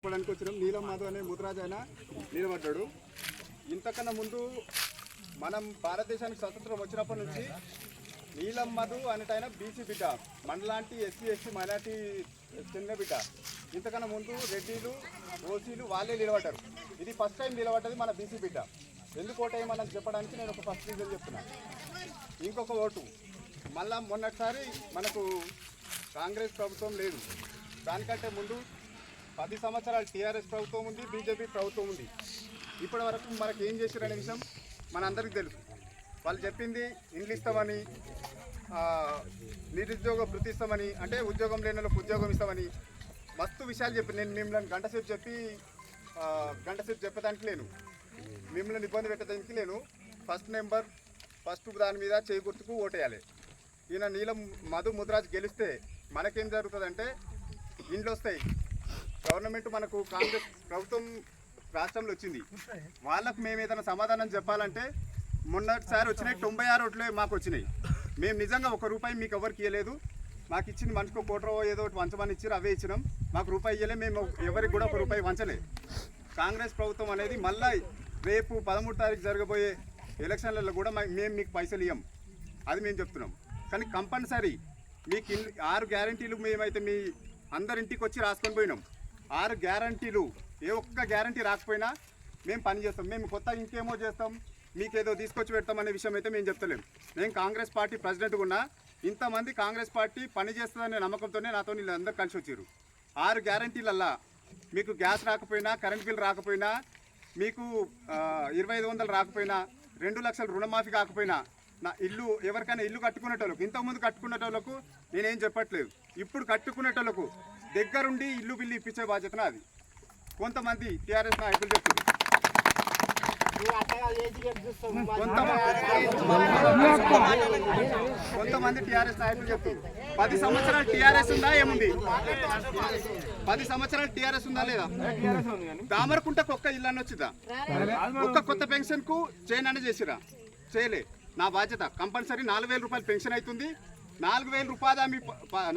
చెప్పడానికి వచ్చినాం. నీలం మధు అనే ముద్రాజ్ ఆయన నిలబడ్డాడు. ఇంతకన్నా ముందు మనం భారతదేశానికి స్వతంత్రం వచ్చినప్పటి నుంచి నీలం మధు అనేటైనా బీసీ బిడ్డ, మనలాంటి ఎస్సీ ఎస్టీ మైనార్టీ చిన్న బిడ్డ. ఇంతకన్నా ముందు రెడ్డిలు ఓసీలు వాళ్ళే నిలబడ్డారు. ఇది ఫస్ట్ టైం నిలబడ్డది మన బీసీ బిడ్డ. ఎందుకు ఓటేయమని చెప్పడానికి నేను ఒక ఫస్ట్ రీజన్ చెప్తున్నాను. ఇంకొక ఓటు మళ్ళా మొన్నటిసారి మనకు కాంగ్రెస్ ప్రభుత్వం లేదు, దానికంటే ముందు 10 సంవత్సరాలు టీఆర్ఎస్ ప్రభుత్వం ఉంది, బీజేపీ ప్రభుత్వం ఉంది. ఇప్పటి వరకు మనకు ఏం చేశారనే విషయం మనందరికీ తెలుసు. వాళ్ళు చెప్పింది ఇండ్లు ఇస్తామని, నిరుద్యోగ వృత్తి ఇస్తామని, అంటే ఉద్యోగం లేని వాళ్ళకి ఉద్యోగం ఇస్తామని మస్తు విషయాలు చెప్పి నేను మిమ్మల్ని గంట సేపు చెప్పడానికి లేను, మిమ్మల్ని ఇబ్బంది పెట్టడానికి లేను. ఫస్ట్ దాని మీద చేయి గుర్తుకు ఓటేయాలి. ఈయన నీలం మధు ముద్రాజ్ గెలిస్తే మనకేం జరుగుతుందంటే ఇండ్లు వస్తాయి. గవర్నమెంట్ మనకు కాంగ్రెస్ ప్రభుత్వం రాష్ట్రంలో వచ్చింది, వాళ్ళకు మేము ఏదైనా సమాధానం చెప్పాలంటే మొన్నటిసారి వచ్చినాయి 96 ఓట్లే మాకు వచ్చినాయి. మేము నిజంగా ₹1 మీకు ఎవరికి ఇవ్వలేదు, మాకు ఇచ్చింది మనిషికి ₹1 ఏదో ఒకటి వంచమని ఇచ్చారు, అవే ఇచ్చినాం. మాకు రూపాయి ఇవ్వలే, మేము ఎవరికి కూడా ₹1 వంచలే. కాంగ్రెస్ ప్రభుత్వం అనేది మళ్ళీ రేపు 13 తారీఖు జరగబోయే ఎలక్షన్లలో కూడా మేము మీకు పైసలు ఇవ్వం, అది మేము చెప్తున్నాం. కానీ కంపల్సరీ మీకు 6 గ్యారంటీలు మేమైతే మీ అందరింటికి వచ్చి రాసుకొని పోయినాం. 6 గ్యారంటీలు ఏ ఒక్క గ్యారంటీ రాకపోయినా మేము పని చేస్తాం. మేము కొత్త ఇంకేమో చేస్తాం, మీకేదో తీసుకొచ్చి పెడతాం అనే విషయం అయితే మేము చెప్తలేము. నేను కాంగ్రెస్ పార్టీ ప్రెసిడెంట్గా ఉన్నా, ఇంతమంది కాంగ్రెస్ పార్టీ పని చేస్తుందనే నమ్మకంతోనే నాతో వీళ్ళందరూ కలిసి వచ్చారు. 6 గ్యారంటీలల్లా మీకు గ్యాస్ రాకపోయినా, కరెంట్ బిల్ రాకపోయినా, మీకు 2500 రాకపోయినా, 2 లక్షల రుణమాఫీ కాకపోయినా, నా ఇల్లు ఎవరికైనా ఇల్లు కట్టుకునేటోళ్ళకు, ఇంతకుముందు కట్టుకునేటోళ్ళకు నేనేం చెప్పట్లేదు, ఇప్పుడు కట్టుకునేటోళ్ళకు దగ్గరుండి ఇల్లు బిల్లు ఇప్పించే బాధ్యతన అది. కొంతమంది టీఆర్ఎస్ నాయకులు చెప్తుంది, కొంతమంది టీఆర్ఎస్ నాయకులు చెప్తారు 10 సంవత్సరాలు టీఆర్ఎస్ ఉందా ఏముంది, 10 సంవత్సరాలు టీఆర్ఎస్ ఉందా లేదా? దామరకుంటకు ఒక్క ఇల్లు అని వచ్చిందా? ఒక్క కొత్త పెన్షన్ కు చేయనని చేసిరా? చేయలే. నా బాధ్యత కంపల్సరీ ₹4000 పెన్షన్ అవుతుంది. 4000 రూపాయలు మీ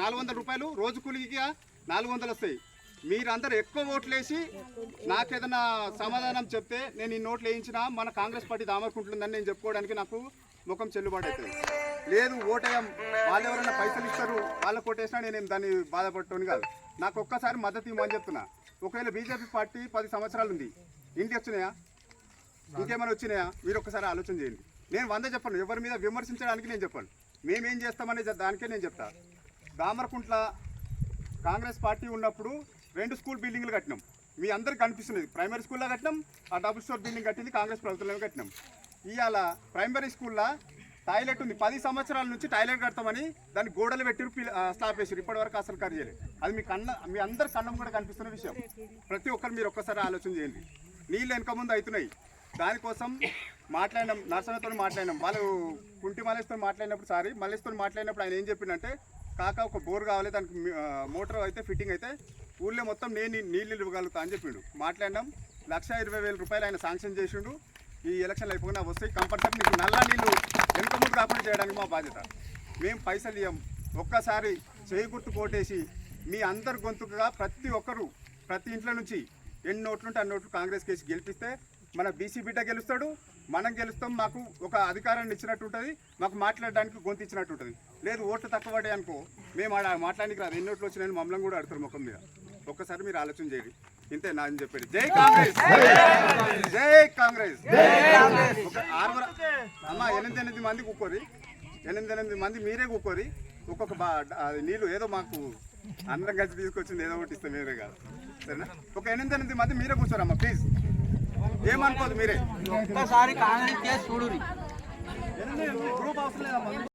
₹400 రోజు కూలిగా 400 వస్తాయి. మీరందరూ ఎక్కువ ఓట్లు వేసి నాకేదైనా సమాధానం చెప్తే నేను ఈ నోట్లు వేయించినా మన కాంగ్రెస్ పార్టీ దామరుకుంటుందని నేను చెప్పుకోవడానికి నాకు ముఖం చెల్లుబాటు అవుతుంది. లేదు ఓటేయం, వాళ్ళు ఎవరైనా పైసలు ఇస్తారు వాళ్ళకి ఓటేసినా నేనేం దాన్ని బాధపడటం కాదు. నాకు ఒక్కసారి మద్దతు ఇవ్వమని చెప్తున్నా. ఒకవేళ బీజేపీ పార్టీ 10 సంవత్సరాలు ఉంది, ఇంటికి వచ్చినాయా, ఇంకేమైనా వచ్చినాయా? మీరు ఒక్కసారి ఆలోచన చేయండి. నేను 100 చెప్పను, ఎవరి మీద విమర్శించడానికి నేను చెప్పాను. మేమేం చేస్తామనే దానికే నేను చెప్తా. దామరకుంట్ల కాంగ్రెస్ పార్టీ ఉన్నప్పుడు 2 స్కూల్ బిల్డింగ్లు కట్టినాం, మీ అందరికి కనిపిస్తున్నది. ప్రైమరీ స్కూల్లో కట్టినాం, ఆ డబుల్ స్టోర్ బిల్డింగ్ కట్టింది కాంగ్రెస్ ప్రభుత్వంలో కట్టినాం. ఇవాళ ప్రైమరీ స్కూల్లో టాయిలెట్ ఉంది, 10 సంవత్సరాల నుంచి టాయిలెట్ కడతామని దాన్ని గోడలు పెట్టిరు, స్లాబ్ వేసారు, ఇప్పటివరకు అసలు ఖర్చు చేయలేదు. అది మీ అందరి కన్నం కూడా కనిపిస్తున్న విషయం. ప్రతి ఒక్కరు మీరు ఒక్కసారి ఆలోచన చేయండి. నీళ్ళు వెనక ముందు అవుతున్నాయి, దానికోసం మాట్లాడినాం, నర్సనతో మాట్లాడినాం. వాళ్ళు కుంటి మల్లేష్తో మాట్లాడినప్పుడు మల్లేష్తో మాట్లాడినప్పుడు ఆయన ఏం చెప్పిండంటే, కాక ఒక బోర్ కావాలి, దానికి మోటార్ అయితే ఫిట్టింగ్ అయితే ఊళ్ళో మొత్తం నేను నీళ్ళు ఇవ్వగలుగుతా అని చెప్పిండు. మాట్లాడినాం. ₹1,20,000 ఆయన శాంక్షన్ చేసిండు. ఈ ఎలక్షన్లు అయిపోయినా వస్తాయి, కంపల్సరీ మీకు నల్ల నీళ్ళు వెనుక ముందు కాకుండా చేయడానికి మా బాధ్యత. మేము పైసలు ఇవ్వం. ఒక్కసారి చేయి గుర్తు కోటేసి మీ అందరు గొంతుగా ప్రతి ఒక్కరు ప్రతి ఇంట్లో నుంచి ఎన్ని నోట్లుంటే అన్ని నోట్లు కాంగ్రెస్ కేసి గెలిపిస్తే మన బీసీ బిడ్డ గెలుస్తాడు, మనం గెలుస్తాం. మాకు ఒక అధికారాన్ని ఇచ్చినట్టు ఉంటుంది, మాకు మాట్లాడడానికి గొంతు ఇచ్చినట్టు ఉంటుంది. లేదు ఓట్లు తక్కువ పడే అనుకో, మేము మాట్లాడానికి రాదు, ఎన్ని ఓట్లు వచ్చినాయని మమ్మల్ని కూడా అడుగుతారు ముఖం మీద. ఒక్కసారి మీరు ఆలోచన చేయండి. ఇంతే నా అని చెప్పేది. జై కాంగ్రెస్, జై కాంగ్రెస్. అమ్మ 8 మంది కూకోరి, 8 మంది మీరే కూకోరి. ఒక్కొక్క నీళ్ళు ఏదో మాకు అందరం కలిసి తీసుకొచ్చింది, ఏదో ఒకటి ఇస్తే మీరే కాదు, సరేనా? ఒక 8 మంది మీరే కూర్చోరమ్మా ప్లీజ్, ఏమనుకోదు మీరే. ఒక్కసారి కాంగ్రెస్ చూడు, గ్రూప్ అవసరం లేదమ్మా.